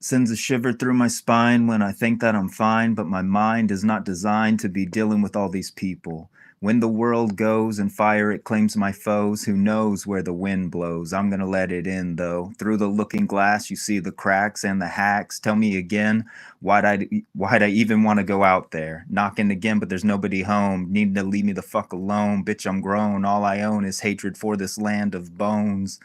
Sends a shiver through my spine when I think that I'm fine, but my mind is not designed to be dealing with all these people. When the world goes and fire it claims my foes, who knows where the wind blows? I'm gonna let it in though. Through the looking glass, you see the cracks and the hacks. Tell me again, why'd I even want to go out there? Knocking again, but there's nobody home. Needing to leave me the fuck alone. Bitch, I'm grown. All I own is hatred for this land of bones.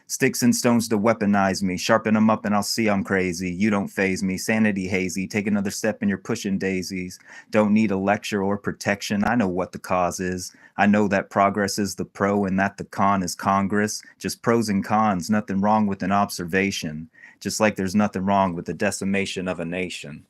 Sticks and stones to weaponize me. Sharpen them up and I'll see I'm crazy. You don't phase me. Sanity hazy. Take another step and you're pushing daisies. Don't need a lecture or protection. I know what the cause is. I know that progress is the pro and that the con is Congress. Just pros and cons. Nothing wrong with an observation. Just like there's nothing wrong with the decimation of a nation.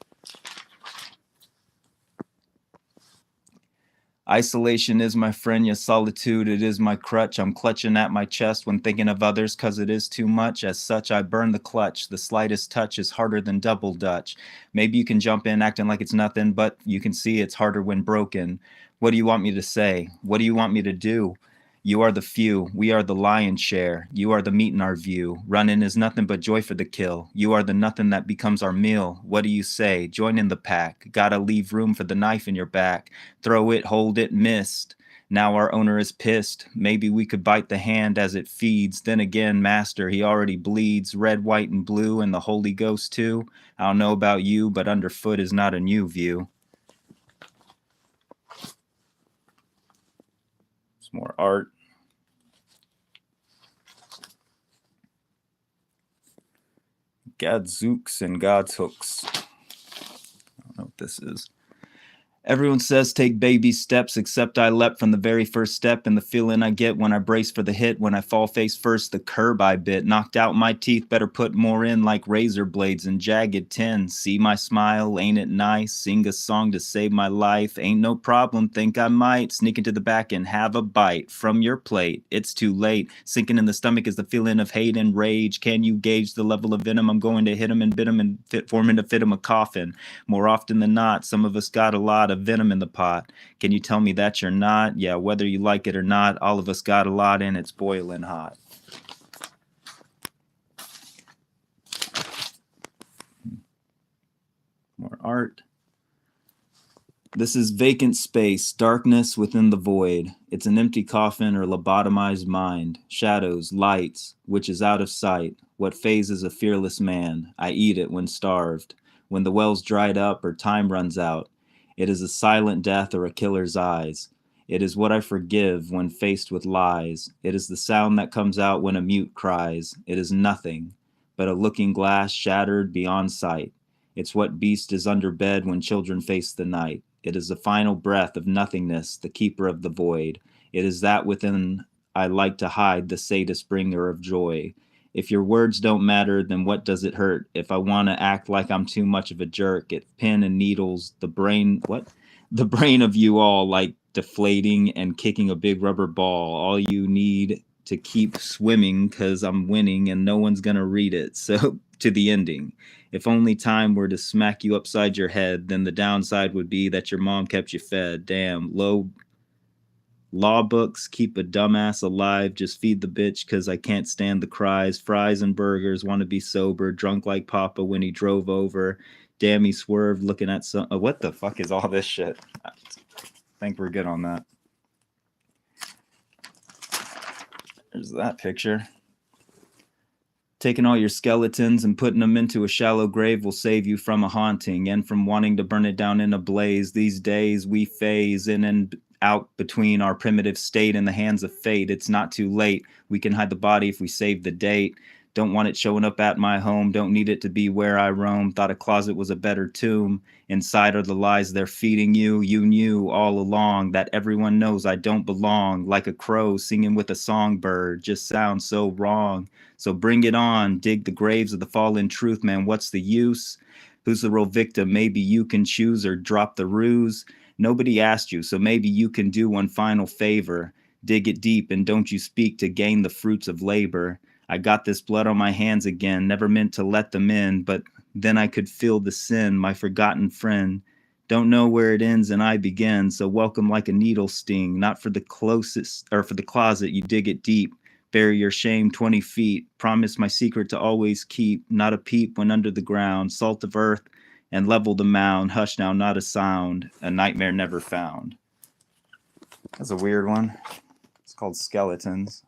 Isolation is my friend, yes, solitude, it is my crutch. I'm clutching at my chest when thinking of others, cause it is too much. As such, I burn the clutch. The slightest touch is harder than double dutch. Maybe you can jump in acting like it's nothing, but you can see it's harder when broken. What do you want me to say? What do you want me to do? You are the few, we are the lion's share. You are the meat in our view. Running is nothing but joy for the kill. You are the nothing that becomes our meal. What do you say? Join in the pack. Gotta leave room for the knife in your back. Throw it, hold it, missed. Now our owner is pissed. Maybe we could bite the hand as it feeds. Then again, master, he already bleeds. Red, white, and blue, and the Holy Ghost too. I don't know about you, but underfoot is not a new view. Some more art. Gadzooks and God's hooks. I don't know what this is. Everyone says take baby steps, except I leapt from the very first step, and the feeling I get when I brace for the hit, when I fall face first, the curb I bit, knocked out my teeth, better put more in like razor blades and jagged tin. See my smile, ain't it nice? Sing a song to save my life, ain't no problem, think I might sneak into the back and have a bite from your plate. It's too late, sinking in the stomach is the feeling of hate and rage. Can you gauge the level of venom? I'm going to hit him and bit him and form him to fit him a coffin. More often than not, some of us got a lot of venom in the pot. Can you tell me that you're not? Yeah, whether you like it or not, all of us got a lot and it's boiling hot. More art. This is vacant space, darkness within the void. It's an empty coffin or lobotomized mind. Shadows, lights, which is out of sight. What phases a fearless man? I eat it when starved. When the well's dried up or time runs out. It is a silent death or a killer's eyes. It is what I forgive when faced with lies. It is the sound that comes out when a mute cries. It is nothing but a looking glass shattered beyond sight. It's what beast is under bed when children face the night. It is the final breath of nothingness, the keeper of the void. It is that within I like to hide, the sadist bringer of joy. If your words don't matter, then what does it hurt? If I want to act like I'm too much of a jerk, it's pen and needles, the brain, what? The brain of you all like deflating and kicking a big rubber ball. All you need to keep swimming because I'm winning and no one's going to read it. So to the ending. If only time were to smack you upside your head, then the downside would be that your mom kept you fed. Damn, low law books keep a dumbass alive. Just feed the bitch because I can't stand the cries. Fries and burgers, want to be sober. Drunk like Papa when he drove over. Damn, he swerved looking at some. Oh, what the fuck is all this shit? I think we're good on that. There's that picture. Taking all your skeletons and putting them into a shallow grave will save you from a haunting and from wanting to burn it down in a blaze. These days we phase in and out between our primitive state and the hands of fate. It's not too late. We can hide the body if we save the date. Don't want it showing up at my home. Don't need it to be where I roam. Thought a closet was a better tomb. Inside are the lies they're feeding you. You knew all along that everyone knows I don't belong. Like a crow singing with a songbird. Just sounds so wrong. So bring it on. Dig the graves of the fallen truth, man. What's the use? Who's the real victim? Maybe you can choose or drop the ruse. Nobody asked you, so maybe you can do one final favor. Dig it deep and don't you speak to gain the fruits of labor. I got this blood on my hands again, never meant to let them in, but then I could feel the sin, my forgotten friend. Don't know where it ends and I begin, so welcome like a needle sting, not for the closest, or for the closet, you dig it deep. Bury your shame 20 feet. Promise my secret to always keep. Not a peep when under the ground. Salt of earth and level the mound. Hush now, not a sound. A nightmare never found. That's a weird one. It's called Skeletons.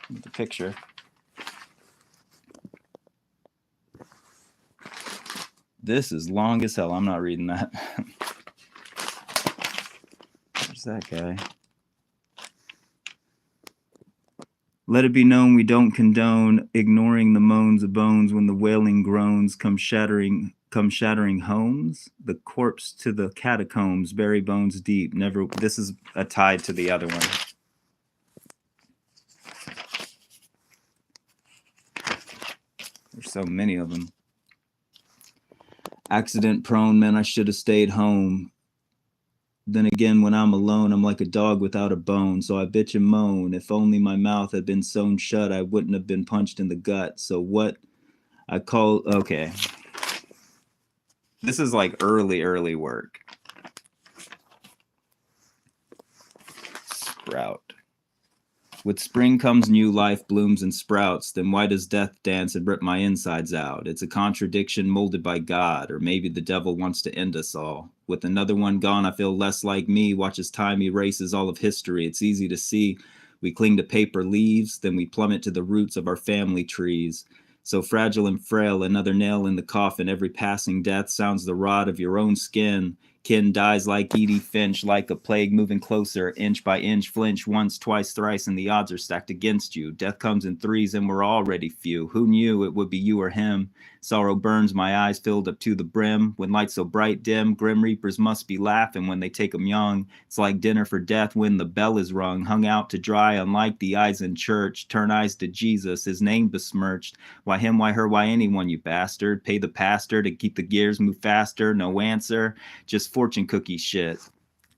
The picture. This is long as hell. I'm not reading that. Where's that guy? Let it be known we don't condone ignoring the moans of bones when the wailing groans come shattering homes. The corpse to the catacombs, bury bones deep. Never. This is a tied to the other one. There's so many of them. Accident prone, man, I should have stayed home. Then again, when I'm alone, I'm like a dog without a bone. So I bitch and moan. If only my mouth had been sewn shut, I wouldn't have been punched in the gut. So what I call, okay. This is like early work. Sprout. With spring comes new life, blooms and sprouts. Then why does death dance and rip my insides out? It's a contradiction molded by God, or maybe the devil wants to end us all. With another one gone, I feel less like me. Watch as time erases all of history. It's easy to see. We cling to paper leaves, then we plummet to the roots of our family trees. So fragile and frail, another nail in the coffin. Every passing death sounds the rot of your own skin. Kin dies like Edie Finch, like a plague moving closer, inch by inch, flinch once, twice, thrice, and the odds are stacked against you. Death comes in threes and we're already few. Who knew it would be you or him? Sorrow burns my eyes filled up to the brim. When lights so bright dim, grim reapers must be laughing when they take them young. It's like dinner for death when the bell is rung, hung out to dry unlike the eyes in church. Turn eyes to Jesus, his name besmirched. Why him, why her, why anyone, you bastard? Pay the pastor to keep the gears move faster. No answer, just fortune cookie shit.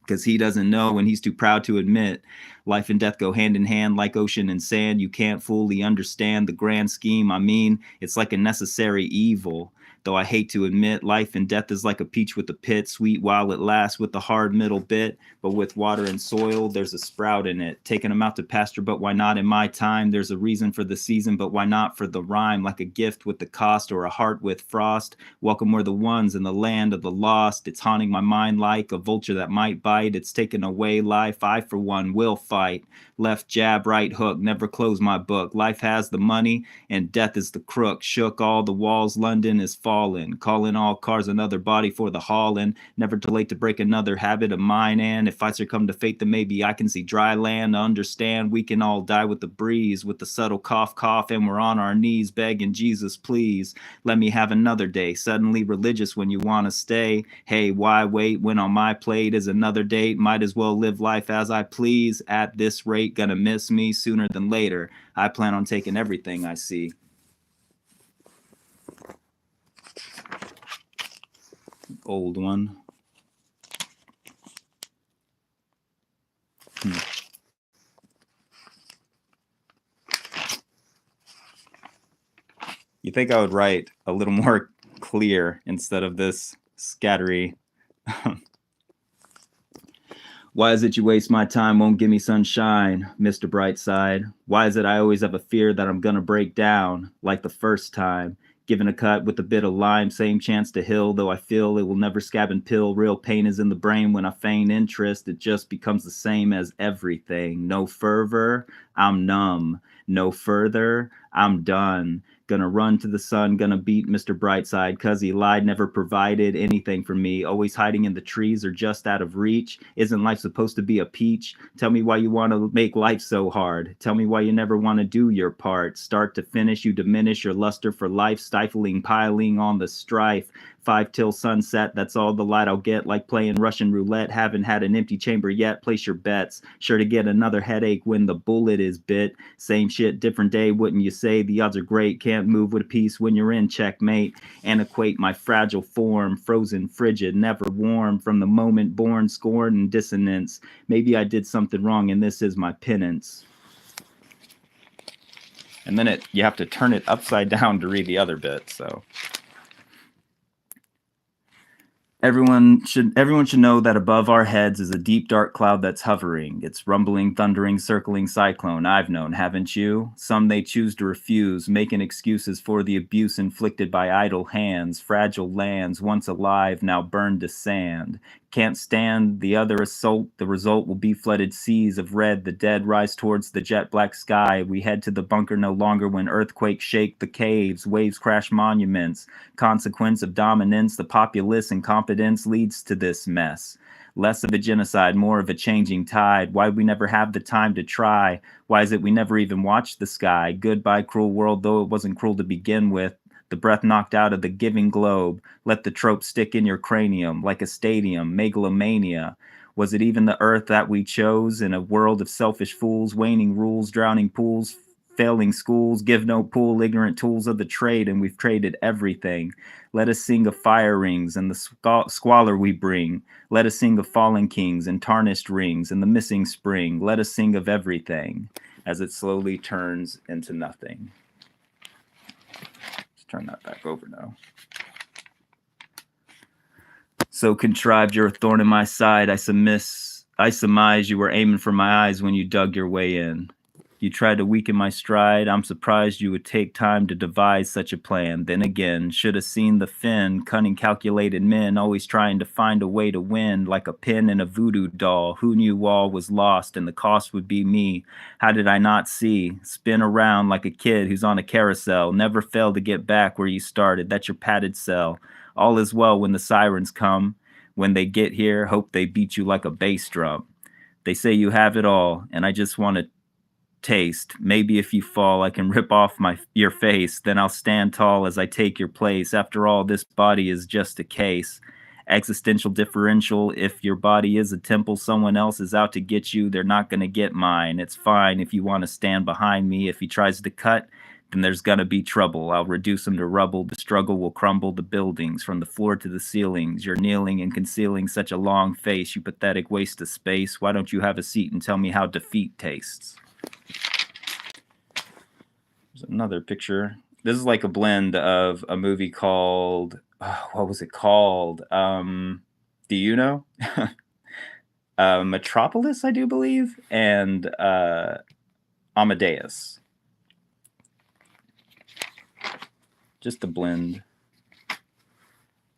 Because he doesn't know and he's too proud to admit. Life and death go hand in hand like ocean and sand. You can't fully understand the grand scheme. I mean, it's like a necessary evil. Though I hate to admit, life and death is like a peach with a pit, sweet while it lasts with the hard middle bit. But with water and soil, there's a sprout in it. Taking them out to pasture, but why not in my time? There's a reason for the season, but why not for the rhyme? Like a gift with the cost or a heart with frost. Welcome were the ones in the land of the lost. It's haunting my mind like a vulture that might bite. It's taken away life. I, for one, will fight. Left jab, right hook, never close my book. Life has the money and death is the crook. Shook all the walls, London is fallen. Calling all cars another body for the hauling. Never too late to break another habit of mine. And if I succumb to fate, then maybe I can see dry land. To understand we can all die with the breeze, with the subtle cough, cough, and we're on our knees begging Jesus, please let me have another day. Suddenly religious when you want to stay. Hey, why wait when on my plate is another date? Might as well live life as I please. At this rate, gonna miss me sooner than later. I plan on taking everything I see. Old one. You think I would write a little more clear instead of this scattery. Why is it you waste my time, won't give me sunshine, Mr. Brightside? Why is it I always have a fear that I'm gonna break down, like the first time? Given a cut with a bit of lime, same chance to heal, though I feel it will never scab and pill. Real pain is in the brain when I feign interest. It just becomes the same as everything. No fervor, I'm numb. No further, I'm done. Gonna run to the sun, gonna beat Mr. Brightside, cause he lied, never provided anything for me. Always hiding in the trees or just out of reach. Isn't life supposed to be a peach? Tell me why you want to make life so hard. Tell me why you never want to do your part. Start to finish, you diminish your luster for life, stifling, piling on the strife. 5 till sunset, that's all the light I'll get, like playing Russian roulette. Haven't had an empty chamber yet, place your bets. Sure to get another headache when the bullet is bit. Same shit, different day, wouldn't you say? The odds are great, can't move with a piece when you're in checkmate. And equate my fragile form, frozen, frigid, never warm, from the moment born, scorn and dissonance. Maybe I did something wrong and this is my penance. And then you have to turn it upside down to read the other bit, so... Everyone should know that above our heads is a deep dark cloud that's hovering. It's rumbling, thundering, circling cyclone. I've known, haven't you? Some they choose to refuse, making excuses for the abuse inflicted by idle hands, fragile lands, once alive, now burned to sand. Can't stand the other assault. The result will be flooded seas of red. The dead rise towards the jet black sky. We head to the bunker no longer when earthquakes shake the caves, waves crash monuments. Consequence of dominance, the populace incompetence leads to this mess. Less of a genocide, more of a changing tide. Why we never have the time to try? Why is it we never even watch the sky? Goodbye, cruel world, though it wasn't cruel to begin with. The breath knocked out of the giving globe. Let the trope stick in your cranium like a stadium, megalomania. Was it even the earth that we chose in a world of selfish fools, waning rules, drowning pools, failing schools, give no pool, ignorant tools of the trade, and we've traded everything. Let us sing of fire rings and the squalor we bring. Let us sing of fallen kings and tarnished rings and the missing spring. Let us sing of everything as it slowly turns into nothing. Turn that back over now. So contrived you're a thorn in my side. I surmise you were aiming for my eyes when you dug your way in. You tried to weaken my stride. I'm surprised you would take time to devise such a plan. Then again, should have seen the fin, cunning calculated men, always trying to find a way to win, like a pin in a voodoo doll. Who knew all was lost and the cost would be me? How did I not see? Spin around like a kid who's on a carousel. Never fail to get back where you started. That's your padded cell. All is well when the sirens come. When they get here, hope they beat you like a bass drum. They say you have it all, and I just want to taste. Maybe if you fall, I can rip off your face. Then I'll stand tall as I take your place. After all, this body is just a case. Existential differential. If your body is a temple, someone else is out to get you. They're not going to get mine. It's fine if you want to stand behind me. If he tries to cut, then there's going to be trouble. I'll reduce him to rubble. The struggle will crumble the buildings from the floor to the ceilings. You're kneeling and concealing such a long face, you pathetic waste of space. Why don't you have a seat and tell me how defeat tastes? There's another picture. This is like a blend of a movie called, what was it called? Do you know? Metropolis, I do believe, and Amadeus. Just a blend.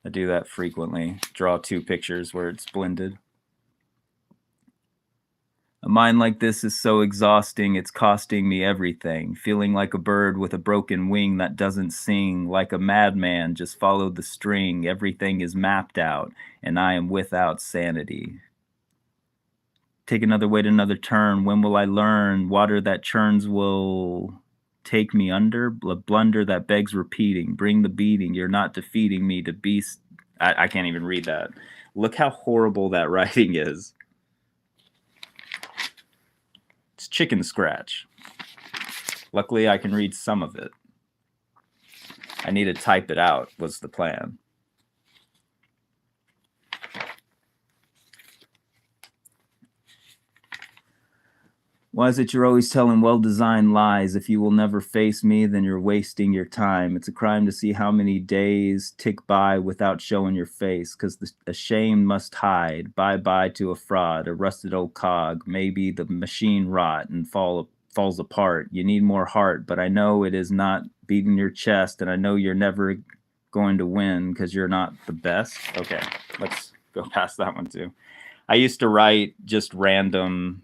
I do that frequently. Draw two pictures where it's blended. A mind like this is so exhausting, it's costing me everything. Feeling like a bird with a broken wing that doesn't sing. Like a madman, just follow the string. Everything is mapped out, and I am without sanity. Take another way to another turn. When will I learn? Water that churns will take me under. A blunder that begs repeating. Bring the beating. You're not defeating me to beast. I can't even read that. Look how horrible that writing is. It's chicken scratch. Luckily, I can read some of it. I need to type it out, was the plan. Why is it you're always telling well-designed lies? If you will never face me, then you're wasting your time. It's a crime to see how many days tick by without showing your face, because the ashamed must hide. Bye-bye to a fraud, a rusted old cog. Maybe the machine rot and falls apart. You need more heart, but I know it is not beating your chest, and I know you're never going to win because you're not the best. Okay, let's go past that one too. I used to write just random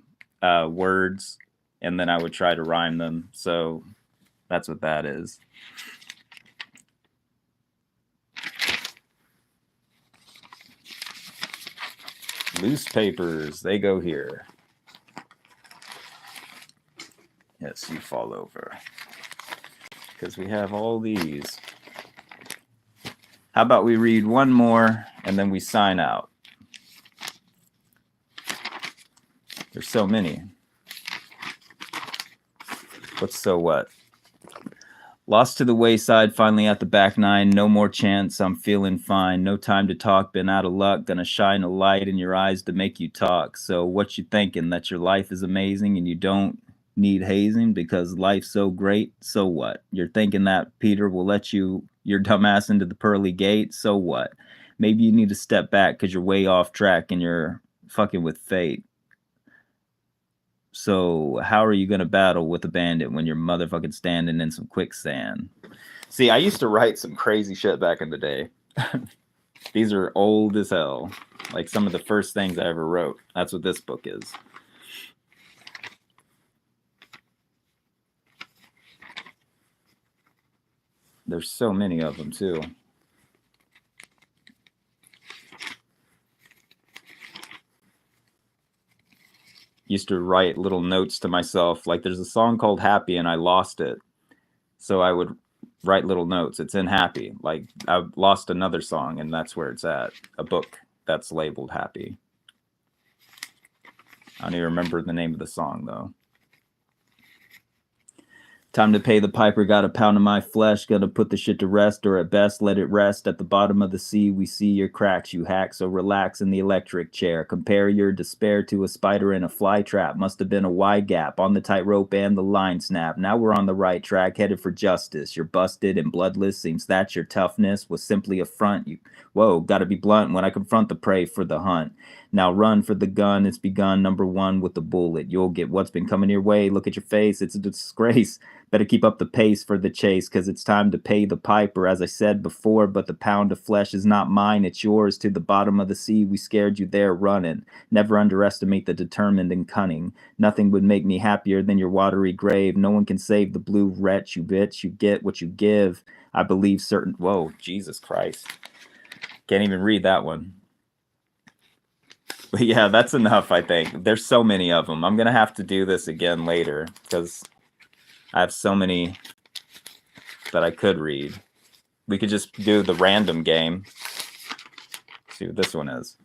words, and then I would try to rhyme them. So that's what that is. Loose papers, they go here. Yes, you fall over. Because we have all these. How about we read one more and then we sign out? There's so many. What's so what? Lost to the wayside, finally at the back nine. No more chance, I'm feeling fine. No time to talk, been out of luck. Gonna shine a light in your eyes to make you talk. So what you thinking? That your life is amazing and you don't need hazing because life's so great? So what? You're thinking that Peter will let your dumbass into the pearly gate? So what? Maybe you need to step back because you're way off track and you're fucking with fate. So how are you gonna battle with a bandit when you're motherfucking standing in some quicksand? See, I used to write some crazy shit back in the day. These are old as hell. Like some of the first things I ever wrote. That's what this book is. There's so many of them too. Used to write little notes to myself. Like there's a song called Happy and I lost it. So I would write little notes. It's in Happy. Like I lost another song and that's where it's at. A book that's labeled Happy. I don't even remember the name of the song though. Time to pay the piper, got a pound of my flesh, gonna put the shit to rest, or at best let it rest. At the bottom of the sea we see your cracks, you hack, so relax in the electric chair. Compare your despair to a spider in a fly trap. Must have been a wide gap on the tightrope and the line snap. Now we're on the right track, headed for justice. You're busted and bloodless, seems that your toughness was simply a front. You, whoa, gotta be blunt when I confront the prey for the hunt. Now run for the gun, it's begun, number one with the bullet. You'll get what's been coming your way, look at your face, it's a disgrace. Better keep up the pace for the chase, cause it's time to pay the piper, as I said before, but the pound of flesh is not mine, it's yours. To the bottom of the sea, we scared you there running. Never underestimate the determined and cunning. Nothing would make me happier than your watery grave. No one can save the blue wretch, you bitch, you get what you give. I believe certain, whoa, Jesus Christ. Can't even read that one. But yeah, that's enough, I think. There's so many of them. I'm gonna have to do this again later, because I have so many that I could read. We could just do the random game. See what this one is.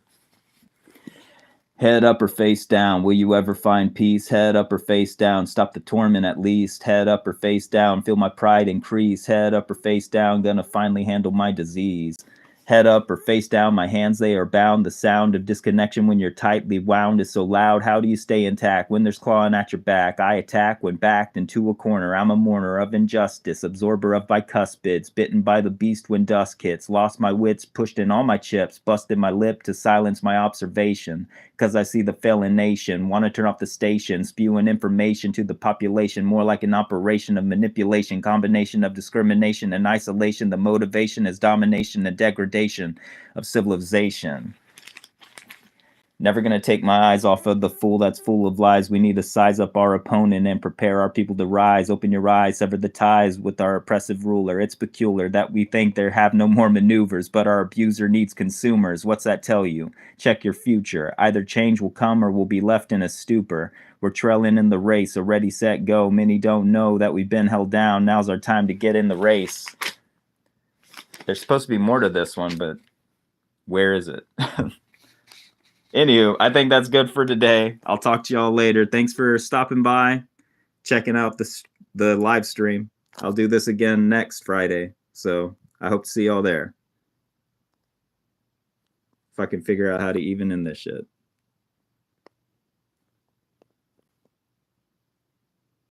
Head up or face down, will you ever find peace? Head up or face down, stop the torment at least. Head up or face down, feel my pride increase. Head up or face down, gonna finally handle my disease. Head up or face down, my hands they are bound. The sound of disconnection when you're tightly wound is so loud. How do you stay intact when there's clawing at your back? I attack when backed into a corner. I'm a mourner of injustice, absorber of bicuspids, bitten by the beast when dusk hits. Lost my wits, pushed in all my chips, busted my lip to silence my observation. Cause I see the failing nation, wanna turn off the station, spewing information to the population, more like an operation of manipulation, combination of discrimination and isolation. The motivation is domination and degradation of civilization. Never gonna take my eyes off of the fool that's full of lies. We need to size up our opponent and prepare our people to rise. Open your eyes, sever the ties with our oppressive ruler. It's peculiar that we think there have no more maneuvers, but our abuser needs consumers. What's that tell you? Check your future. Either change will come or we'll be left in a stupor. We're trailing in the race, a ready, set, go. Many don't know that we've been held down. Now's our time to get in the race. There's supposed to be more to this one, but where is it? Anywho, I think that's good for today. I'll talk to y'all later. Thanks for stopping by, checking out the live stream. I'll do this again next Friday, so I hope to see y'all there. If I can figure out how to even in this shit.